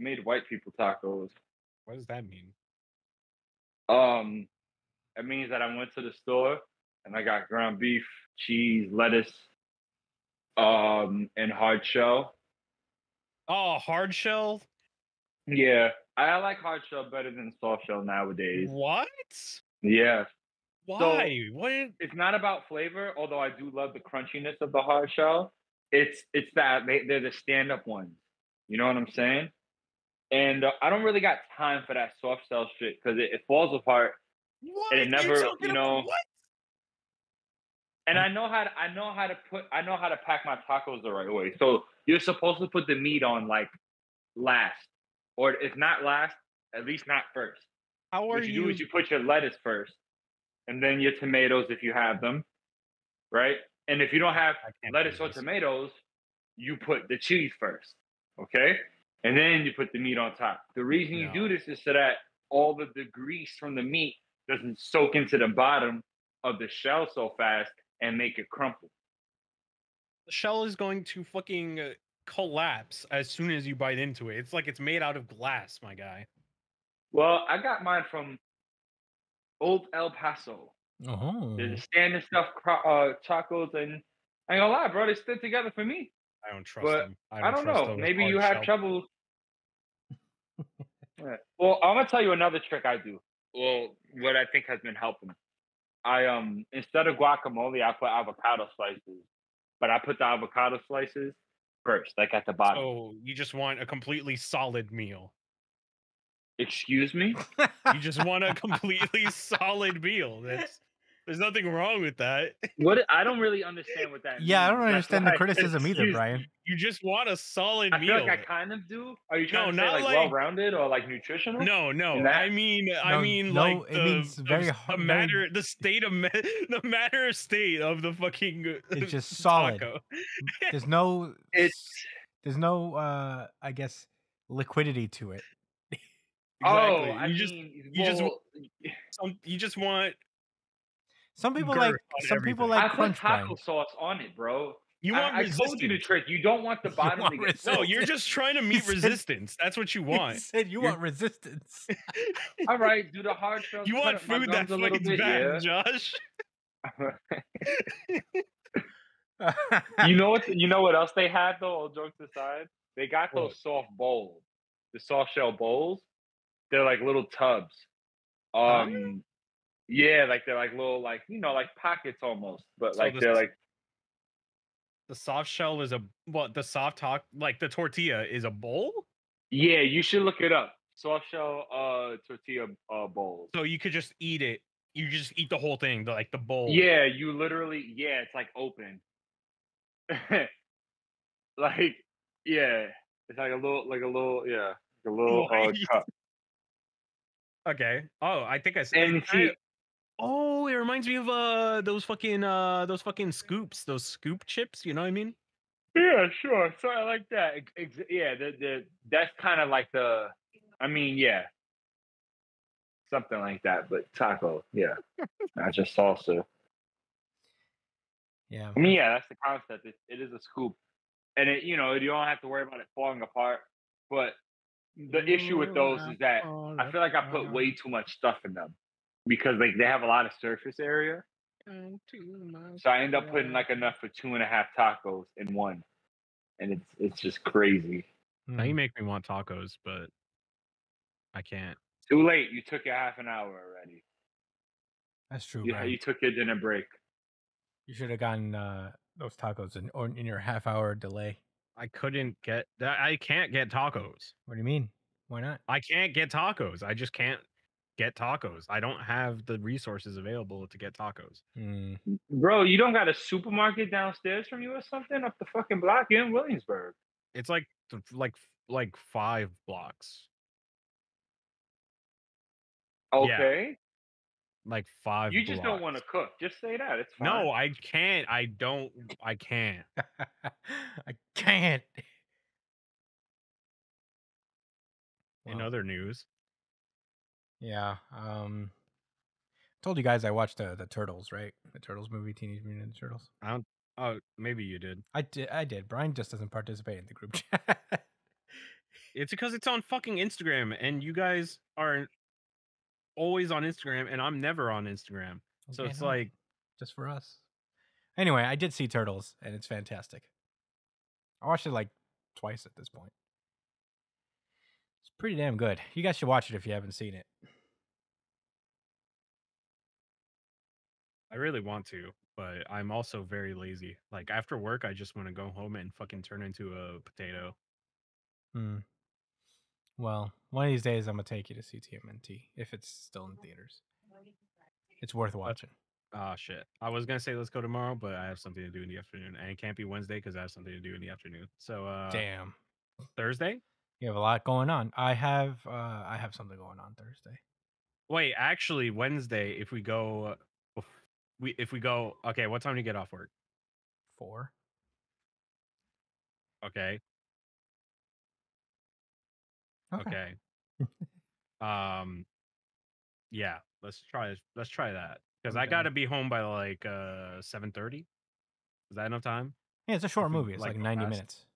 made white people tacos. What does that mean? Um, it means that I went to the store and I got ground beef, cheese, lettuce, and hard shell. Oh, hard shell? Yeah, I like hard shell better than soft shell nowadays. What? Yeah. So Why? What? it's not about flavor, although I do love the crunchiness of the hard shell. It's that they're the stand up ones. You know what I'm saying? And I don't really got time for that soft shell shit because it falls apart and it What? You're never, talking about what? And I know how to pack my tacos the right way. So you're supposed to put the meat on like last, or if not last, at least not first. How are What you do is you? you put your lettuce first, and then your tomatoes if you have them, right? And if you don't have I can't do lettuce or this. tomatoes, you put the cheese first, okay? And then you put the meat on top. The reason you do No. this is so that all the grease from the meat doesn't soak into the bottom of the shell so fast and make it crumple. The shell is going to fucking collapse as soon as you bite into it. It's like it's made out of glass, my guy. Well, I got mine from Old El Paso. There's Oh. a standard stuff tacos, and I ain't gonna lie, bro, they stood together for me. I don't trust But them. I I don't don't trust know. those Maybe you hard have shell. trouble. Yeah. Well, I'm gonna tell you another trick I do. Well, what I think has been helping. I instead of guacamole, I put avocado slices, but I put the avocado slices first, like at the bottom. So you just want a completely solid meal. Excuse me? You just want a completely solid meal. There's nothing wrong with that. What I don't really understand what that Yeah, I means. don't That's understand the why I said criticism either, excuse Brian. me. You just want a solid I feel like meal. I kind of do. Are you trying No, to say not like like well-rounded or like nutritional? no, In no. that? I mean, like No, it means very the very. matter, the state of the matter state of the fucking It's just solid. taco. There's no. It's There's no. I guess liquidity to it. oh, Exactly. I mean, well, You just want Some people girth like. on Some people everything. like I put crunch, taco Brian. sauce on it, bro. You want I told you the resistance. trick. You don't want the You bottom want to get resistance. No, you're just trying to meet said- resistance. That's what you He want. said you You're- want resistance. All right, do the hard shells You cut want up my food that gums a little fights bit? back, Yeah. Josh. You know what else they had though? All jokes aside, they got What? those soft bowls, the soft shell bowls. They're like little tubs. Huh? Yeah, like they're like little like like pockets almost, but So like they're like the soft shell is the soft talk like the tortilla is a bowl? yeah. You should look it up. Soft shell tortilla bowls. So you could just eat it. You just eat the whole thing, the bowl. Yeah, you literally it's like open. Like yeah, it's like a little like a little Why? cup. Okay. Oh, I think I see. And see, Oh, it reminds me of those fucking scoops, those scoop chips. You know what I mean? yeah, sure. So I like that. Yeah, that's kind of like the. I mean, yeah, something like that. But taco, yeah, not just salsa. Yeah. I mean, yeah, that's the concept. It is a scoop, and you don't have to worry about it falling apart. But the issue with those is that I feel like I put way too much stuff in them because like they have a lot of surface area. So I end up putting like enough for 2.5 tacos in one, and it's just crazy. Now you make me want tacos, but I can't. Too late. You took your half an hour already. That's true, Yeah, Brian. you took your dinner break. You should have gotten those tacos in your half-hour delay. I couldn't get that. I can't get tacos. What do you mean? Why not? I can't get tacos. I just can't get tacos. I don't have the resources available to get tacos. Bro, you don't got a supermarket downstairs from you or something up the fucking block? You're in Williamsburg. It's like 5 blocks. Okay. Like 5 You just don't blocks. want to cook. Just say that. It's fine. No, I can't. I can't. I can't. In Wow. other news, Yeah. Told you guys I watched the Turtles, right? The Turtles movie, Teenage Mutant Ninja Turtles. I don't. Oh, maybe you did. I did. Brian just doesn't participate in the group chat. It's because it's on fucking Instagram, and you guys are always on Instagram, and I'm never on Instagram. So Okay, it's no, like, just for us. Anyway, I did see Turtles, and it's fantastic. I watched it like twice at this point. It's pretty damn good. You guys should watch it if you haven't seen it. I really want to, but I'm also very lazy. Like after work, I just want to go home and fucking turn into a potato. Well, one of these days I'm gonna take you to see TMNT if it's still in theaters. It's worth watching. Ah, shit. I was gonna say let's go tomorrow, but I have something to do in the afternoon, and it can't be Wednesday because I have something to do in the afternoon. So, Damn, Thursday? you have a lot going on. I have something going on Thursday. Wait, actually, Wednesday. If we go, okay. What time do you get off work? 4. Okay. Okay. Yeah. Let's try that because I gotta be home by like 7:30. Is that enough time? Yeah, it's a short If we, movie. It's like go 90 fast? minutes.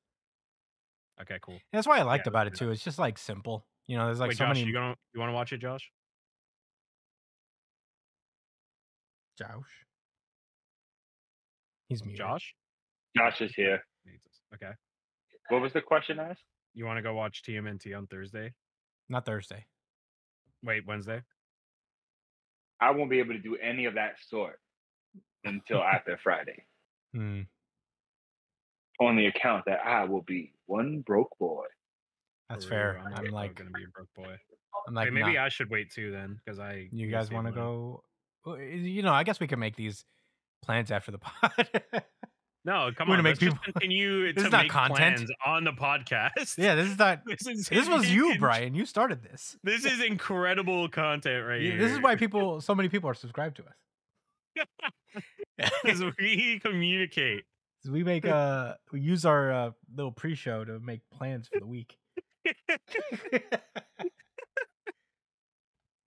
Okay, cool. That's why I liked Yeah, about it let's do too. It's just like simple. You know, there's like Wait, so Josh, many. you want to watch it, Josh? Josh. He's muted. Josh? Josh is here. Okay. What was the question asked? You want to go watch TMNT on Thursday? Not Thursday. Wait, Wednesday? I won't be able to do any of that sort until after Friday. On the account that I will be one broke boy. That's For fair. real, I'm like gonna be a broke boy. I'm like Wait, maybe nah. I should wait too then, because I. You need guys save want to money. go? Well, you know, I guess we can make these plans after the pod. No, come We're on. gonna make Let's just people- continue This to is not make content. plans on the podcast. Yeah, this is not. This was you, Brian. You started this. This is incredible content right here. This is why so many people are subscribed to us. Because we communicate. We make we use our little pre-show to make plans for the week.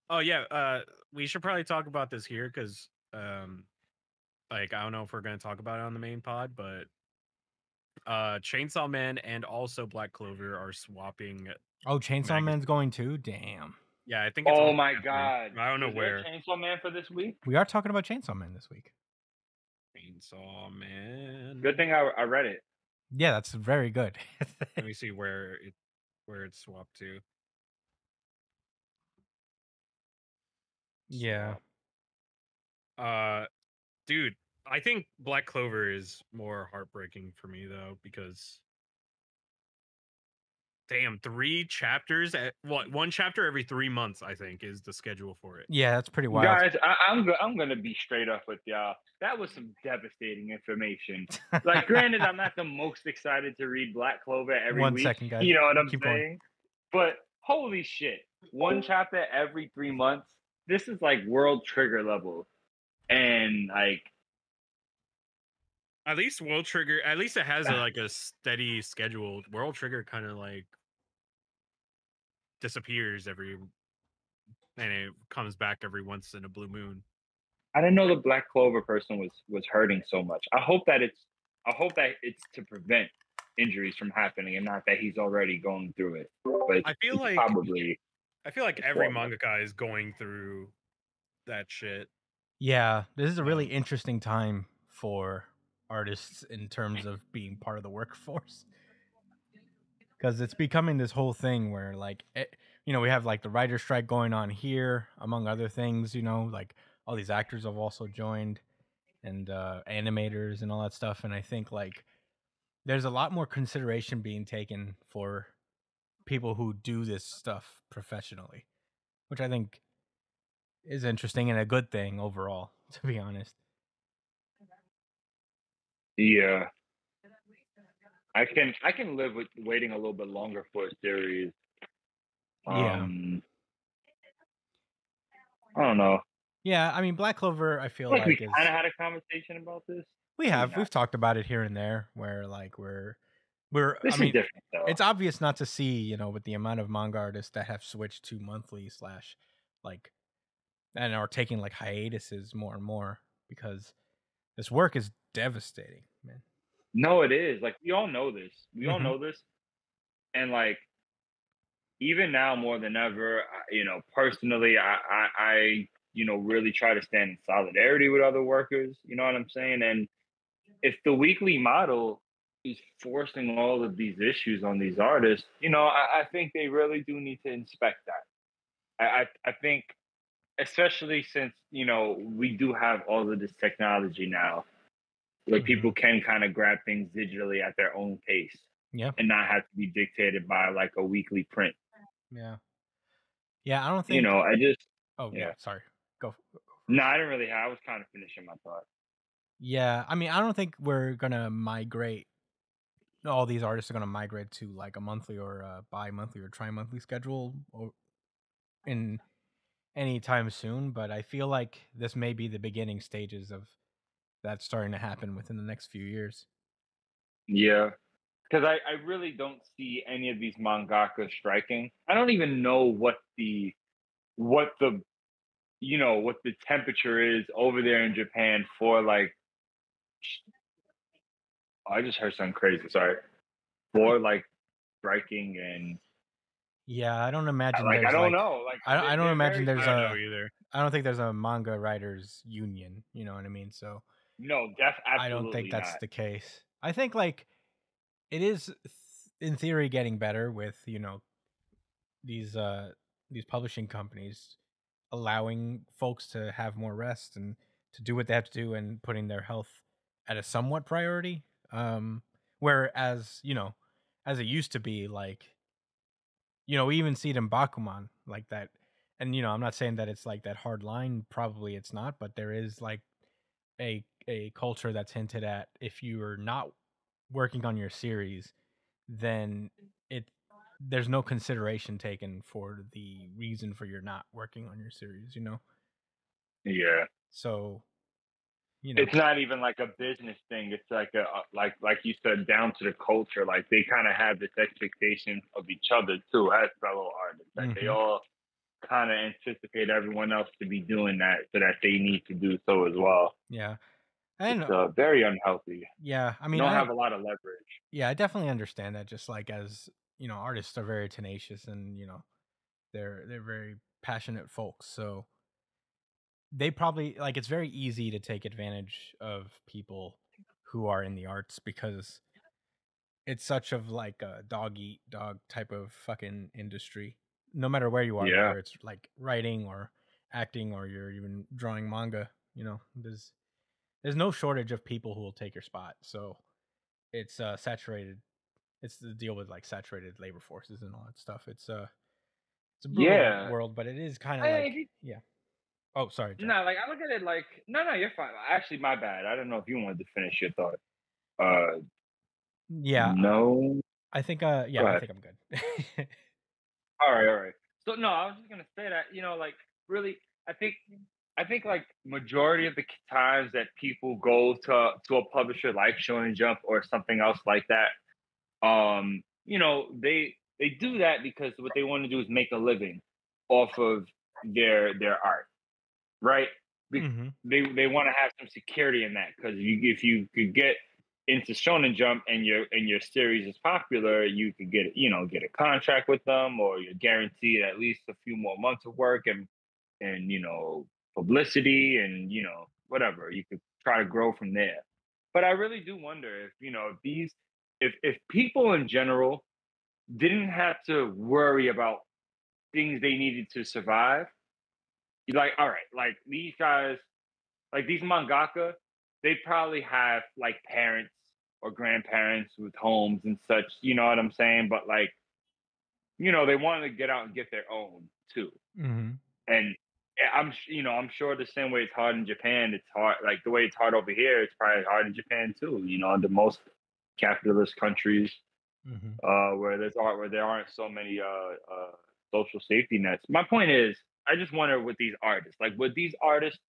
Oh yeah, we should probably talk about this here because like I don't know if we're gonna talk about it on the main pod, but Chainsaw Man and also Black Clover are swapping. Oh, Chainsaw Man's going too? Damn. Yeah, I think it's Oh on my Saturday. god. I don't know Is there where. a Chainsaw Man for this week? We are talking about Chainsaw Man this week. Chainsaw Man. Good thing I read it. Yeah, that's very good. Let me see where it's swapped to. Yeah. Dude, I think Black Clover is more heartbreaking for me though, because damn, 3 chapters at one chapter every 3 months, I think, is the schedule for it. Yeah, that's pretty wild. Guys, I'm gonna be straight up with y'all. That was some devastating information. Like, granted, I'm not the most excited to read Black Clover every week. 1 second, guys. You know what I'm Keep saying? going. But holy shit, 1 chapter every 3 months. This is like World Trigger level, and like at least World Trigger, at least it has a steady schedule. World Trigger kind of like disappears and it comes back every once in a blue moon. I didn't know the Black Clover person was hurting so much. I hope that it's to prevent injuries from happening and not that he's already going through it. But I feel like every mangaka is going through that shit. Yeah, this is a really interesting time for artists in terms of being part of the workforce. Because it's becoming this whole thing where, like, we have, like, the writer's strike going on here, among other things, like, all these actors have also joined, and animators and all that stuff, and I think, like, there's a lot more consideration being taken for people who do this stuff professionally, which I think is interesting and a good thing overall, to be honest. Yeah. I can live with waiting a little bit longer for a series. Yeah. I don't know. Yeah, I mean, Black Clover, I feel we like kind of had a conversation about this. We've talked about it here and there, where like we're. This is different though. It's obvious not to see, with the amount of manga artists that have switched to monthly / like, and are taking like hiatuses more and more because this work is devastating, man. No, it is. Like, we all know this. We all know this. And like, even now more than ever, personally, I really try to stand in solidarity with other workers. You know what I'm saying? And if the weekly model is forcing all of these issues on these artists, I think they really do need to inspect that. I think, especially since we do have all of this technology now, like Hmm. people can kind of grab things digitally at their own pace Yeah, and not have to be dictated by like a weekly print. yeah, yeah. I don't think. I just Oh yeah, yeah. sorry. Go No, first. I didn't really have. I was kind of finishing my thought. Yeah, I mean, I don't think we're gonna migrate. All these artists are gonna migrate to like a monthly or a bi-monthly or tri-monthly schedule or in any time soon. But I feel like this may be the beginning stages of that starting to happen within the next few years. Yeah, because I really don't see any of these mangaka striking. I don't even know what the what the temperature is over there in Japan for like. Oh, I just heard something crazy. Sorry, for like striking and Yeah, I don't imagine like I there's don't like know. Like I don't they're imagine very there's I don't different. know a either. I don't think there's a manga writers union, you know what I mean? So No, that's I don't think absolutely that's not. the case. I think like it is in theory getting better with, these uh these publishing companies allowing folks to have more rest and to do what they have to do and putting their health at a somewhat priority. Whereas, as it used to be, like, we even see it in Bakuman like that. And I'm not saying that it's like that hard line, probably it's not, but there is like a culture that's hinted at if you are not working on your series, then it there's no consideration taken for the reason for your not working on your series. Yeah. So, you know. It's not even like a business thing. It's like like you said, down to the culture. Like they kind of have this expectation of each other too, as fellow artists. That they Mhm. all kind of anticipate everyone else to be doing that, so that they need to do so as well. Yeah. And It's very unhealthy. yeah, I You mean, don't have a lot of leverage. I definitely understand that, just like as, artists are very tenacious and, they're very passionate folks. So, they probably like it's very easy to take advantage of people who are in the arts because it's such of like a dog eat dog type of fucking industry. No matter where you are, Yeah, whether it's like writing or acting or you're even drawing manga, there's no shortage of people who will take your spot. So it's saturated. It's the deal with like saturated labor forces and all that stuff. It's a brutal yeah. world, but it is kind of I, like, yeah. Oh, sorry, Jack. no, like I look at it like no, you're fine. Actually, my bad. I don't know if you wanted to finish your thought. Yeah, No. I think Go yeah, I ahead. think I'm good. All right. So no, I was just gonna say that like really, I think like majority of the times that people go to a publisher like Shonen Jump or something else like that, they do that because what they want to do is make a living off of their art, right? Mhm. They want to have some security in that because if you could get into Shonen Jump and your series is popular, you could get a contract with them, or you're guaranteed at least a few more months of work and publicity and whatever. You could try to grow from there. But I really do wonder if if these if people in general didn't have to worry about things they needed to survive. Like, all right, like these guys, like these mangaka, they probably have like parents or grandparents with homes and such. You know what I'm saying? But like, they want to get out and get their own too. Mhm. And I'm sure the same way it's hard in Japan, it's hard like the way it's hard over here. It's probably hard in Japan too. The most capitalist countries Mhm. where there aren't so many social safety nets. My point is, I just wonder with these artists, like, would these artists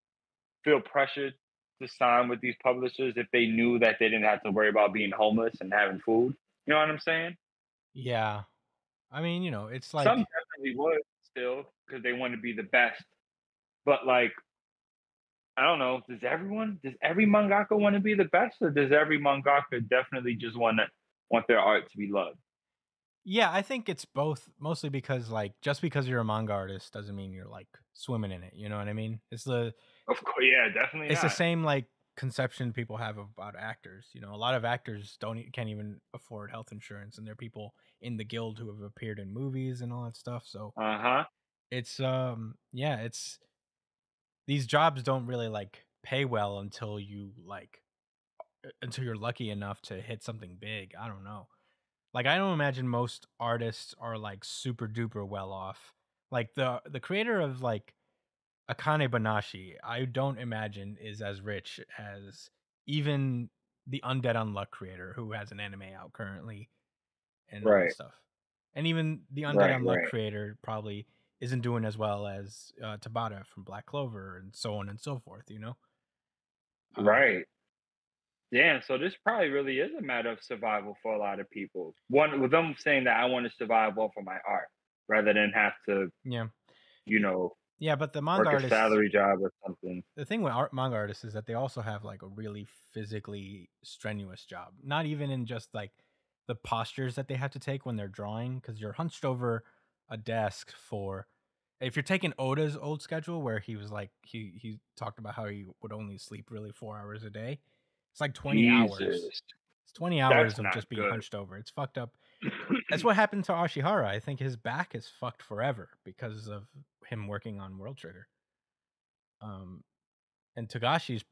feel pressured to sign with these publishers if they knew that they didn't have to worry about being homeless and having food? You know what I'm saying? Yeah. I mean, it's Some like definitely would still because they want to be the best. But like, I don't know. Does every mangaka want to be the best, or does every mangaka definitely just want their art to be loved? Yeah, I think it's both. Mostly because like just because you're a manga artist doesn't mean you're like swimming in it. You know what I mean? Of course, yeah, definitely It's the not. same like conception people have about actors. You know, a lot of actors can't even afford health insurance, and there are people in the guild who have appeared in movies and all that stuff. So Uh-huh. it's yeah, it's these jobs don't really like pay well until until you're lucky enough to hit something big. I don't know. Like I don't imagine most artists are like super duper well off. Like the creator of like Akane Banashi, I don't imagine is as rich as even the Undead Unluck creator who has an anime out currently and all that Right. stuff. And even the Undead Right. Unluck Right. creator probably isn't doing as well as Tabata from Black Clover and so on and so forth, you know? Uh, Right. Yeah, so this probably really is a matter of survival for a lot of people. One with them saying that I want to survive off of my art rather than have to, yeah. you know, Yeah, but the manga work a artists, salary job or something. the thing with manga artists is that they also have like a really physically strenuous job. Not even in just like the postures that they have to take when they're drawing, because you're hunched over a desk for. If you're taking Oda's old schedule, where he was like he talked about how he would only sleep really 4 hours a day, it's like 20 hours. Jesus, It's 20 that's hours of not just being good. hunched over. It's fucked up. That's what happened to Ashihara. I think his back is fucked forever because of him working on World Trigger. Um, and Tagashi's,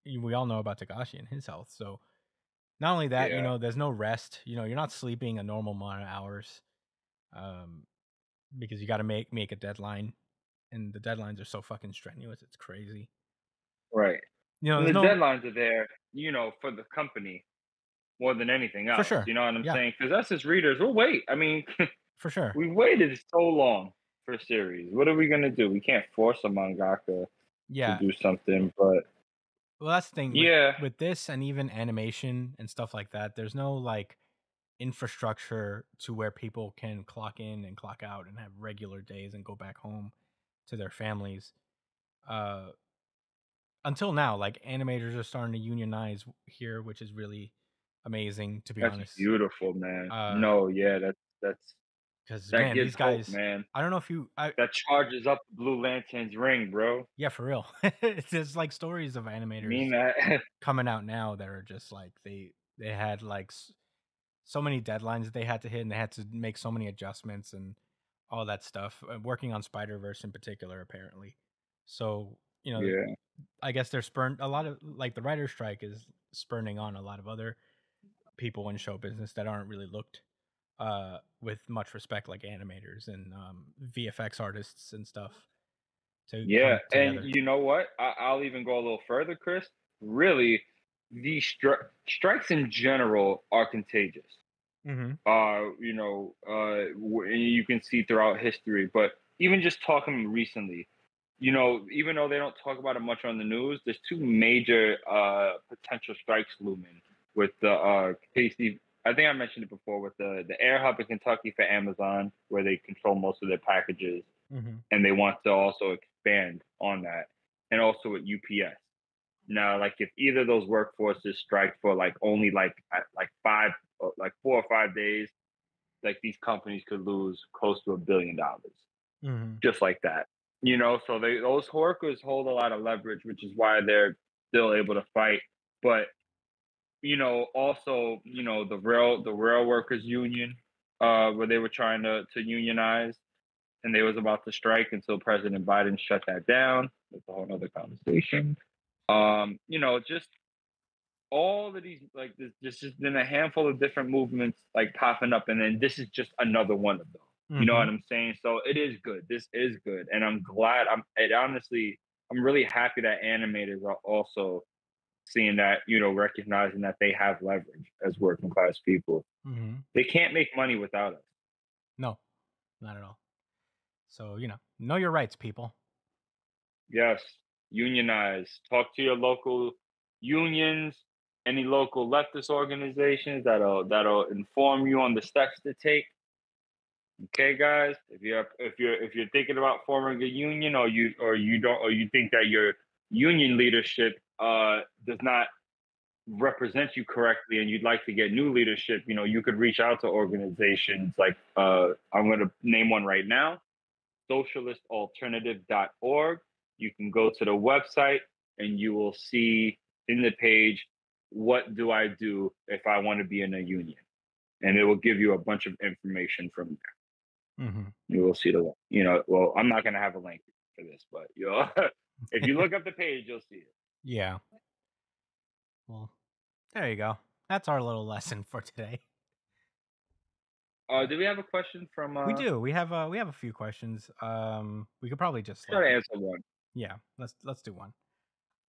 we all know about Tagashi and his health. So not only that, Yeah. there's no rest. You're not sleeping a normal amount of hours, um, because you got to make a deadline, and the deadlines are so fucking strenuous. It's crazy. Right. And There's the no deadlines are there, for the company more than anything for else. sure. You know what I'm Yeah, saying? Because us as readers, we'll wait. I mean, for sure. we waited so long for a series. What are we gonna do? We can't force a mangaka to Yeah. do something, but Well, that's the thing yeah, with this and even animation and stuff like that. There's no like infrastructure to where people can clock in and clock out and have regular days and go back home to their families. Uh, until now, like animators are starting to unionize here, which is really amazing, to be that's honest. beautiful, man. Uh, No, yeah, that's because that man, gives these hope, guys, man. I don't know if That charges up the Blue Lantern's ring, bro. yeah, for real. It's just like stories of animators Mean that. coming out now that are just like they had like so many deadlines that they had to hit, and they had to make so many adjustments and all that stuff. Working on Spider Verse in particular, apparently. So Yeah, I guess they're spurned a lot of like the writer's strike is spurning on a lot of other people in show business that aren't really looked with much respect, like animators and VFX artists and stuff, to yeah, come and together. you know what? I'll even go a little further, Chris. Really, these strikes in general are contagious. Mm-hmm. You can see throughout history, but even just talking recently, even though they don't talk about it much on the news, there's two major potential strikes looming with the Casey. I think I mentioned it before with the Air Hub in Kentucky for Amazon, where they control most of their packages, Mm-hmm. and they want to also expand on that, and also at UPS. Now, like if either of those workforces strike for like only like 4 or 5 days, like these companies could lose close to $1 billion Mm-hmm. just like that. So those workers hold a lot of leverage, which is why they're still able to fight. But also the rail workers union, where they were trying to unionize, and they was about to strike until President Biden shut that down. That's a whole other conversation. Just all of these, like there's just been a handful of different movements like popping up, and then this is just another one of them. You know Mm-hmm. what I'm saying? So it is good. This is good, and I'm glad. I'm really happy that animators are also seeing that, recognizing that they have leverage as working class people. Mm-hmm. They can't make money without us. No, not at all. So know your rights, people. Yes, unionize. Talk to your local unions, any local leftist organizations that'll inform you on the steps to take. Okay, guys, if you're thinking about forming a union, or you think that your union leadership does not represent you correctly and you'd like to get new leadership, you could reach out to organizations like I'm going to name one right now, socialistalternative.org. You can go to the website and you will see in the page, what do I do if I want to be in a union? And it will give you a bunch of information from there. Mm-hmm. You will see the, well, I'm not going to have a link for this, but if you look up the page, you'll see it. Yeah. Well, there you go. That's our little lesson for today. Do we have a question from? We do. We have a few questions. We could probably just try to answer one. Yeah, let's do one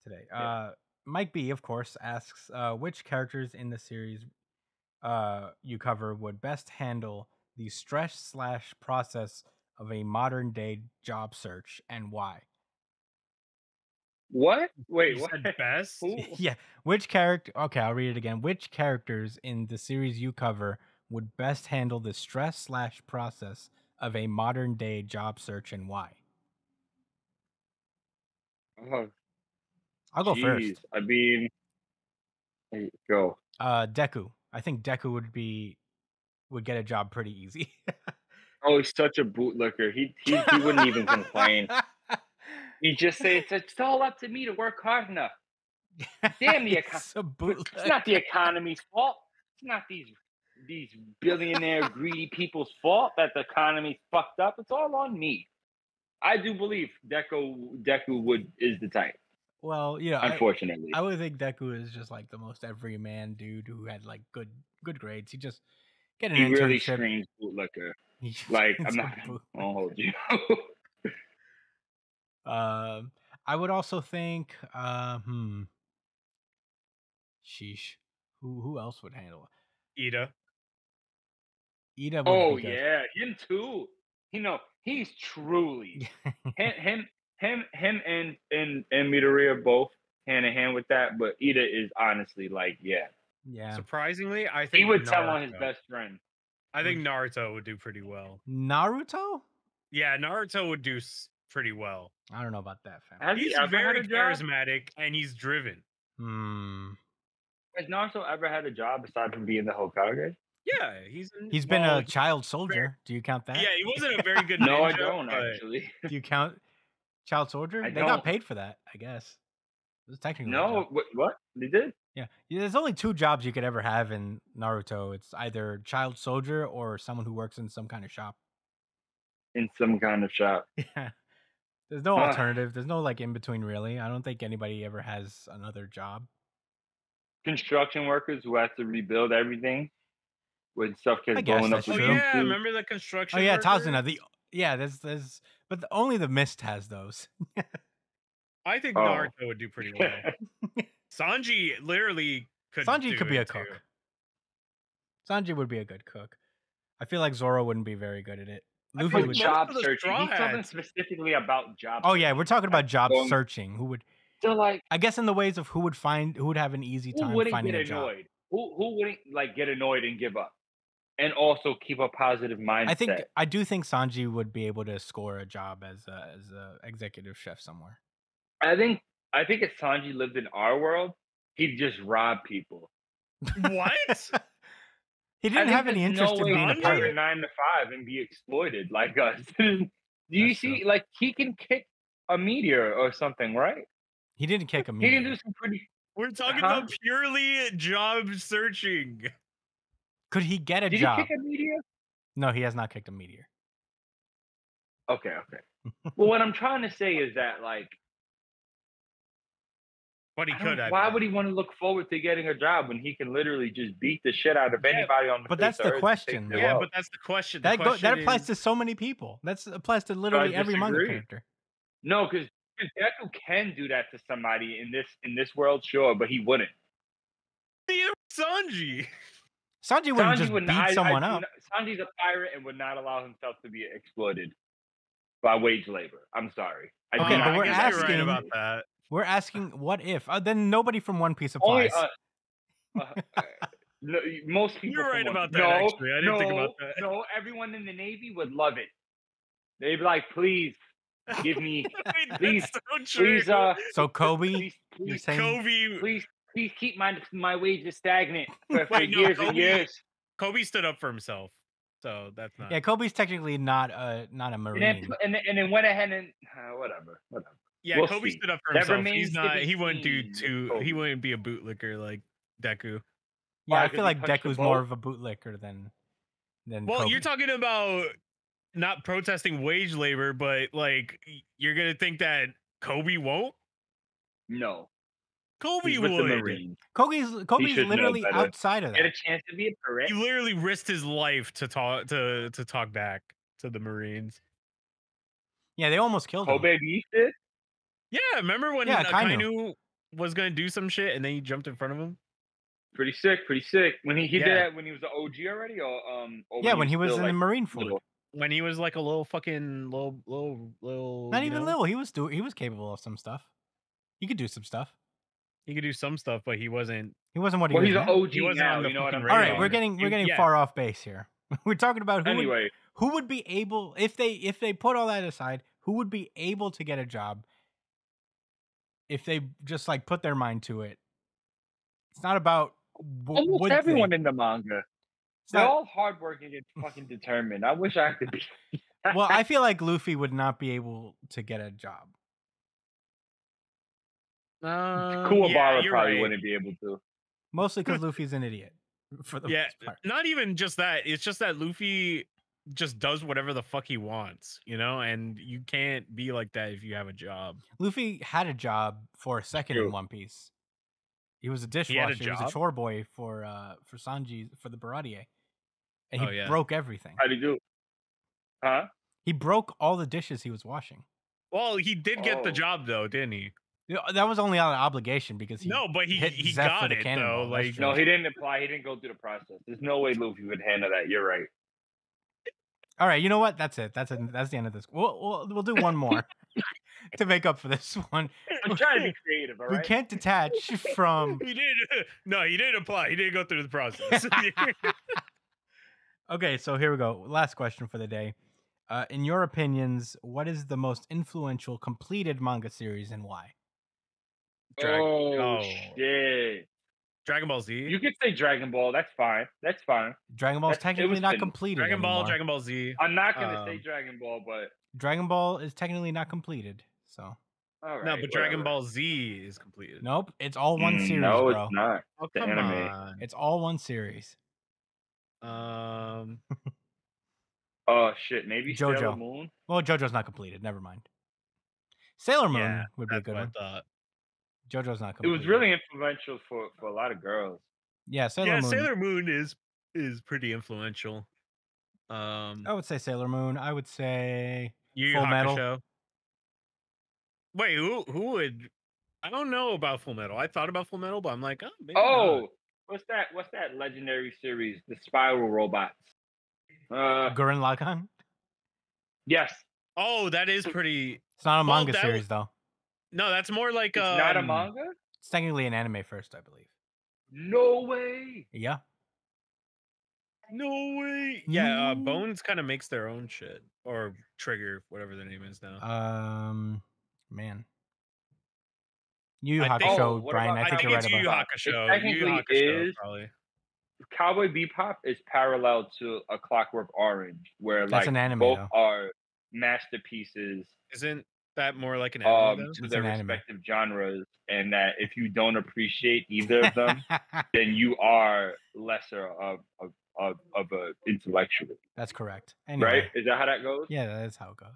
today. Yeah. Mike B, of course, asks which characters in the series you cover would best handle the stress/process of a modern day job search and why. What? Wait, You what? said best? Who? Yeah, which character? Okay, I'll read it again. Which characters in the series you cover would best handle the stress/process of a modern day job search and why? Oh, I'll go first. jeez. I mean, hey, go. Deku. I think Deku would get a job pretty easy. Oh, he's such a bootlicker. He wouldn't even complain. He just say it's all up to me to work hard enough. Damn the It's a It's not the economy's fault. It's not these billionaire greedy people's fault that the economy's fucked up. It's all on me. I do believe Deku is the type. Well, you know, unfortunately, I would think Deku is just like the most everyman dude who had like good grades. He just get an he internship. really screams bootlicker. Like I'm not. I'll hold you. I would also think, sheesh, who else would handle it? Ida. Ida would Oh be good. yeah, him too. He's truly him and Midoriya both hand in hand with that. But Ida is honestly like, yeah. Surprisingly, I think he would Naruto. tell on his best friend. I think Naruto would do pretty well. Naruto? Yeah, Naruto would do pretty well. I don't know about that, fam. He's very charismatic and he's driven. Has Naruto ever had a job aside from being the Hokage? Yeah, he's been a child soldier. Do you count that? Yeah, he wasn't a very good ninja. No, I don't actually. Do you count child soldier? They got paid for that, I guess. It was technically no. What they did? Yeah, there's only 2 jobs you could ever have in Naruto. It's either child soldier or someone who works in some kind of shop. In some kind of shop. Yeah. There's no alternative. There's no like in between, really. I don't think anybody ever has another job. Construction workers who have to rebuild everything when stuff gets blown up. Oh yeah, remember the construction? Oh yeah, Tazuna. There's but only the Mist has those. I think Naruto would do pretty well. Sanji literally could. Sanji could be a cook. Sanji would be a good cook. I feel like Zoro wouldn't be very good at it. Luffy would job searching. He's talking specifically about job. Oh yeah, we're talking about job searching. Who would? So like, I guess in the ways of who would have an easy time finding a job. Who wouldn't like get annoyed and give up, and also keep a positive mindset? I do think Sanji would be able to score a job as a executive chef somewhere. I think if Sanji lived in our world, he'd just rob people. What? He didn't have any interest in being a pirate. 9 to 5 and be exploited like us. Do you see? Like he can kick a meteor or something, right? He didn't kick a meteor. He can do some pretty. We're talking about purely job searching. Could he get a job? Did he kick a meteor? No, he has not kicked a meteor. Okay. Well, what I'm trying to say is that, like, but he could. Why would he want to look forward to getting a job when he can literally just beat the shit out of anybody on the? But that's the question. Yeah, but that's the question. That applies to so many people. That applies to literally every manga character. No, because Deku can do that to somebody in this world, sure, but he wouldn't. Sanji wouldn't just beat someone up. Sanji's a pirate and would not allow himself to be exploited by wage labor. I'm sorry. Okay, but we're asking right about that. We're asking, what if? Then nobody from One Piece applies. Most people. You're right about that. Actually, I didn't think about that. No, everyone in the Navy would love it. They'd be like, "Please give me, please." So Kobe, please, you're saying? please please keep my wages stagnant for Wait, no, years and years. Kobe stood up for himself, so that's not. Yeah, Kobe's technically not a And Marine. then went ahead and whatever. Yeah, We'll Kobe see. stood up for That himself. remains He's to not. be He wouldn't do seen with two. He Kobe. wouldn't be a bootlicker like Deku. Yeah, Why, I 'cause feel he like punched the Deku's more boat? of a bootlicker than Well, Kobe. you're talking about not protesting wage labor, but like you're gonna think that Kobe won't. No, Kobe he's with the would. Marines. Kobe's should know literally better. outside of Get a that. chance to be a parade. He literally risked his life to talk back to the Marines. Yeah, they almost killed him. Kobe Beef did. Yeah, remember when Yeah, Kainu. Kainu was gonna do some shit and then he jumped in front of him? Pretty sick. When he did Yeah. that when he was the OG already, or Yeah, when he was still, in the like, Marine Fort. little? When he was like a little fucking little. Not you even know? little. He was capable of some stuff. He could do some stuff. He could do some stuff, but he wasn't. He wasn't what he Well, was. he's an now. OG He wasn't now. on the You know what I'm fucking All saying? right, we're getting Yeah. far off base here. We're talking about Anyway, who would be able if they put all that aside, who would be able to get a job if they just like put their mind to it. It's not about almost would everyone they. in the manga. It's They're not- all hardworking and fucking determined. I wish I could be. well, I feel like Luffy would not be able to get a job. Kuwabara you're probably right. wouldn't be able to. Mostly because Luffy's an idiot. For the Yeah, most part. not even just that. It's just that Luffy just does whatever the fuck he wants, you know, and you can't be like that if you have a job. Luffy had a job for a second in True. One Piece. He was a had a dishwasher. He was a job? chore boy for Sanji for the Baratier, and he Oh, yeah. broke everything. How do you do? Huh? He broke all the dishes he was washing. Well, he did get the Oh. job though, didn't he? That was only out of obligation because he No, but he hit he Zeph got with a it cannonball. though. That's Like true. No, he didn't apply. He didn't go through the process. There's no way Luffy would handle that. You're right. All right, you know what? That's it. That's the end of this. We'll do one more to make up for this one. I'm trying to be creative. All We right. can't detach from. he did. No, he didn't apply. He didn't go through the process. Okay, so here we go. Last question for the day. In your opinions, what is the most influential completed manga series and why? Oh Oh. shit! Dragon Ball Z. You could say Dragon Ball. That's fine. That's fine. Dragon Ball's It technically was not finished. completed Dragon Ball, anymore. Dragon Ball Z. I'm not gonna say Um, Dragon Ball, but Dragon Ball is technically not completed. So all right. No, but Dragon whatever. Ball Z is completed. nope, it's all one series, No, bro. it's not. Oh, the come anime. on. It's all one series. Um, Oh shit! Maybe Sailor JoJo. Moon. Well, JoJo's not completed. Never mind. Sailor Moon yeah, would be a that's good what one. I thought. JoJo's not It completed. was really influential for a lot of girls. Yeah, Sailor Yeah, Moon. Sailor Moon is pretty influential. I would say Sailor Moon. I would say Yu Yu Full Metal. Hakusho. Wait, who would? I don't know about Full Metal. I thought about Full Metal, but I'm like, oh, maybe Oh, what's that legendary series? The Spiral Robots. Gurren Lagann. Yes. not. Oh, that is pretty. It's not a Well, manga that series though. No, that's more like It's not a manga. It's technically an anime first, I believe. No way. Yeah. No way. Yeah, No. Bones kind of makes their own shit, or Trigger, whatever their name is now. Man. Yu Yu I think- Hakusho, Oh, what Brian. about- I I think think you're it's right Yu Yu about. Hakusho. It Yu Yu technically Hakusho, is. probably. Cowboy Bebop is parallel to A Clockwork Orange, where That's like an anime, both though. are masterpieces Isn't that more like an anime? though? to It's their an anime. respective genres, and that if you don't appreciate either of them, then you are lesser of a intellectual, That's correct. Anyway. right? Is that how that goes? Yeah, that's how it goes.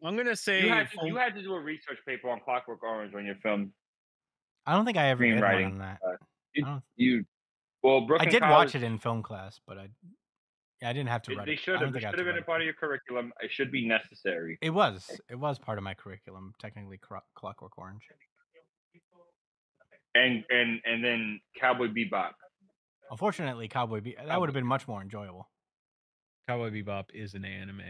I'm gonna say You had to do a research paper on Clockwork Orange when you filmed. I don't think I ever did one Screenwriting, on that. Well, I Brooklyn did College, watch it in film class, but I didn't have to write They it. should I don't have. It think I should had have to been a write part of your curriculum. It should be necessary. It was part of my curriculum, technically. Clockwork Orange. And then Cowboy Bebop. Unfortunately, that would have been much more enjoyable. Cowboy Bebop is an anime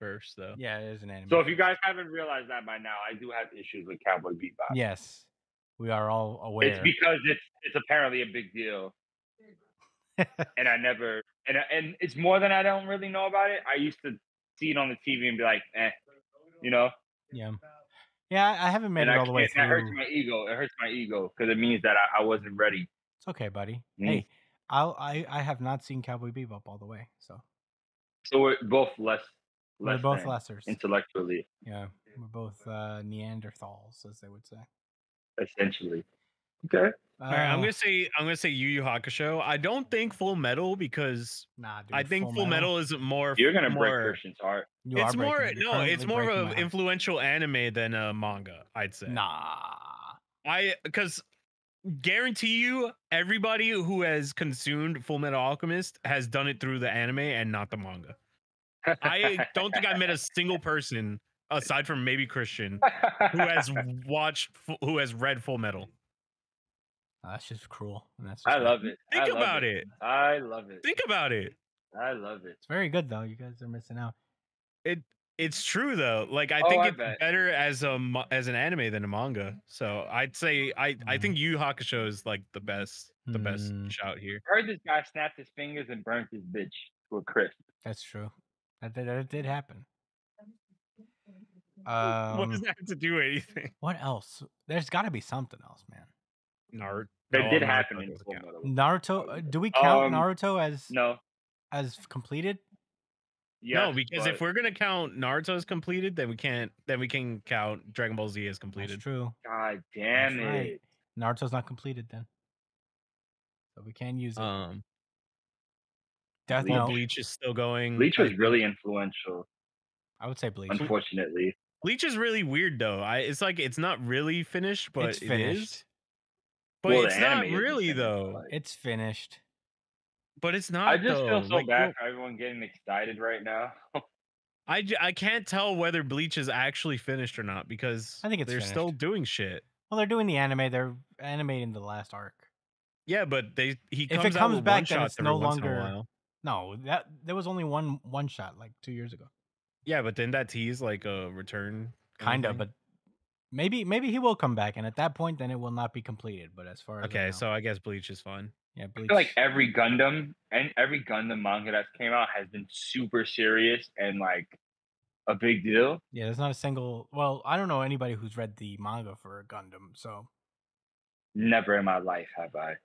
first, though. Yeah, it is an anime. So if you guys haven't realized that by now, I do have issues with Cowboy Bebop. Yes, we are all aware. It's because it's apparently a big deal, and I never and it's more than I don't really know about it. I used to see it on the TV and be like, you know. Yeah. Yeah, I haven't made And it I all the way can't. That hurts through. my ego. It hurts my ego because it means that I wasn't ready. It's okay, buddy. Mm. Hey, I have not seen Cowboy Bebop all the way, so So we're both less we're both than lessers. intellectually, Yeah, we're both Neanderthals, as they would say. essentially. Okay. All right, I'm gonna say Yu Yu Hakusho. I don't think Full Metal because Nah, dude. I think Full Metal is more. You're gonna break more. Christian's heart. You It's are more breaking- you're no. It's currently more breaking of my an heart. influential anime than a manga. I'd say. Nah. Because guarantee you, everybody who has consumed Full Metal Alchemist has done it through the anime and not the manga. I don't think I met a single person aside from maybe Christian who has read Full Metal. That's just cruel. And that's I just love it. Think about it. I love it. Think about it. I love it. It's very good though. You guys are missing out. It's true though. Like I Oh, think I it's bet. better as an anime than a manga. So I'd say I think Yu Yu Hakusho is like the best shout here. I heard this guy snapped his fingers and burnt his bitch to a crisp. That's true. That did happen. What does that have to do with anything? What else? There's got to be something else, man. Naruto. That did Naruto happen in doesn't Full count. Metal. Naruto? Do we count Um, Naruto No. as completed? No, because but if we're gonna count Naruto as completed, then we can count Dragon Ball Z as That's completed. true. God damn That's it. right. Naruto's not completed then, so we can use it. Death Bleach. Well, Note. Bleach is still going. Bleach I was think. really influential, I would say Bleach. unfortunately. Bleach is really weird though. It's like it's not really finished, but It's it finished. is. But Well, the it's not anime isn't really finished, though. but- It's finished. But it's not. I just feel though. so bad for everyone getting excited right now. I can't tell whether Bleach is actually finished or not because I think it's they're still finished. doing shit. Well, they're doing the anime. They're animating the last arc. Yeah, but he If comes it out comes with back, one then shots it's every no once in a longer- while. No, there was only one shot like 2 years ago. Yeah, but then that tease like a return. Kinda, thing? but maybe he will come back, and at that point, then it will not be completed. But as far as I Okay, know. so I guess Bleach is fine. yeah, I Bleach. feel like every Gundam manga that's came out has been super serious and like a big deal. Yeah, there's not a single. Well, I don't know anybody who's read the manga for Gundam, so Never in my life have I.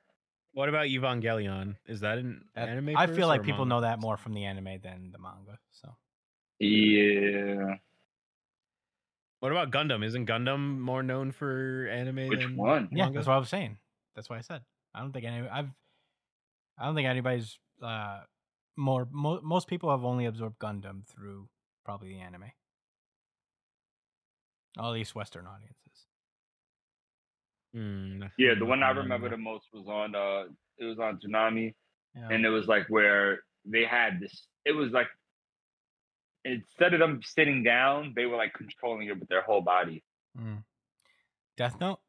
What about Evangelion? Is that an that- anime? I first feel like or people manga? know that more from the anime than the manga. So Yeah. What about Gundam? Isn't Gundam more known for anime Which than one? yeah, manga? that's what I was saying. That's what I said. I don't think anybody's most people have only absorbed Gundam through probably the anime. At least Western audiences. Yeah, the one I remember the most was on it was on Tsunami, Yeah. and it was like where they had this. It was like instead of them sitting down, they were like controlling it with their whole body. Death Note?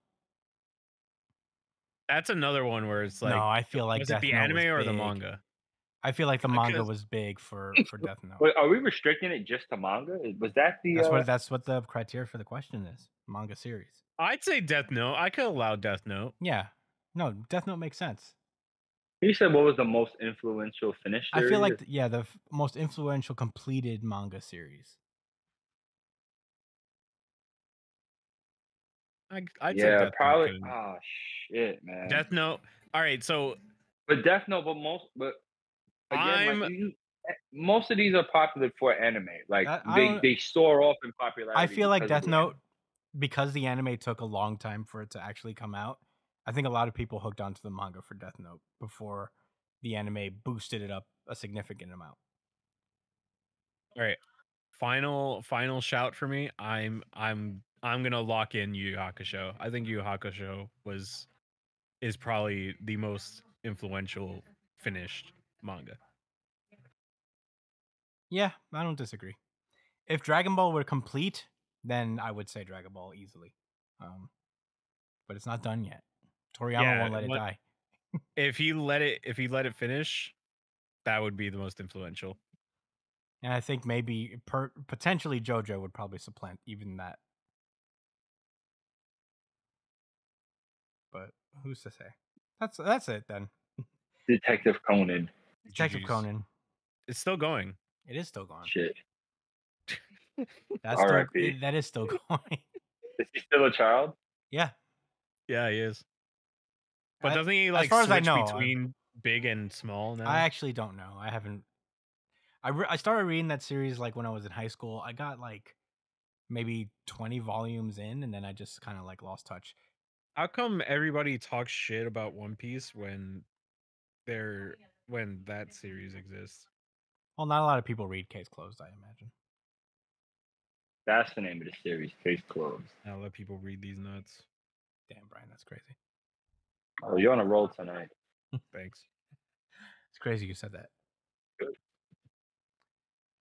That's another one where it's like no, I feel like was Death it the Note anime was or the big. manga? I feel like the manga Because- was big for Death Note. Wait, are we restricting it just to manga? Was that the? That's what the criteria for the question is. Manga series. I'd say Death Note. I could allow Death Note. Yeah. No, Death Note makes sense. You said what was the most influential finished? I feel like series? the most influential completed manga series. I'd say yeah, Death probably. Note. Oh shit, man. Death Note. All right, so But Death Note, but again, like, most of these are popular for anime. Like they soar off in popularity. I feel like because of Death the Note, because the anime took a long time for it to actually come out, I think a lot of people hooked onto the manga for Death Note before the anime boosted it up a significant amount. all right, final shout for me. I'm gonna lock in Yu Yu Hakusho. I think Yu Yu Hakusho is probably the most influential finished manga. Yeah, I don't disagree. If Dragon Ball were complete, then I would say Dragon Ball easily. But it's not done yet. Toriyama won't let it die. If he let it finish, that would be the most influential. And I think maybe potentially JoJo would probably supplant even that. But who's to say? That's it then. Detective Conan. Detective GGs. Conan. It's still going. It is still going. Shit. That's R.I.P. that is still going. Is he still a child? Yeah. Yeah, he is. But I- doesn't he as like far as I switch know, between big and small now? I actually don't know. I haven't. I started reading that series like when I was in high school. I got like maybe 20 volumes in, and then I just kind of like lost touch. How come everybody talks shit about One Piece when that series exists? Well, not a lot of people read Case Closed, I imagine. That's the name of the series. Case closed. I'll let people read these nuts. Damn, Brian, that's crazy. Oh, you're on a roll tonight. Thanks. It's crazy you said that. Good.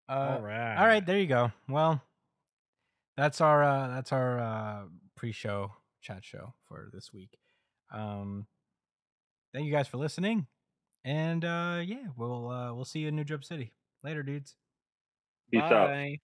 All All right, right. there you go. Well, that's our pre-show chat show for this week. Thank you guys for listening, and yeah, we'll see you in New Drip City later, dudes. Peace out. Bye.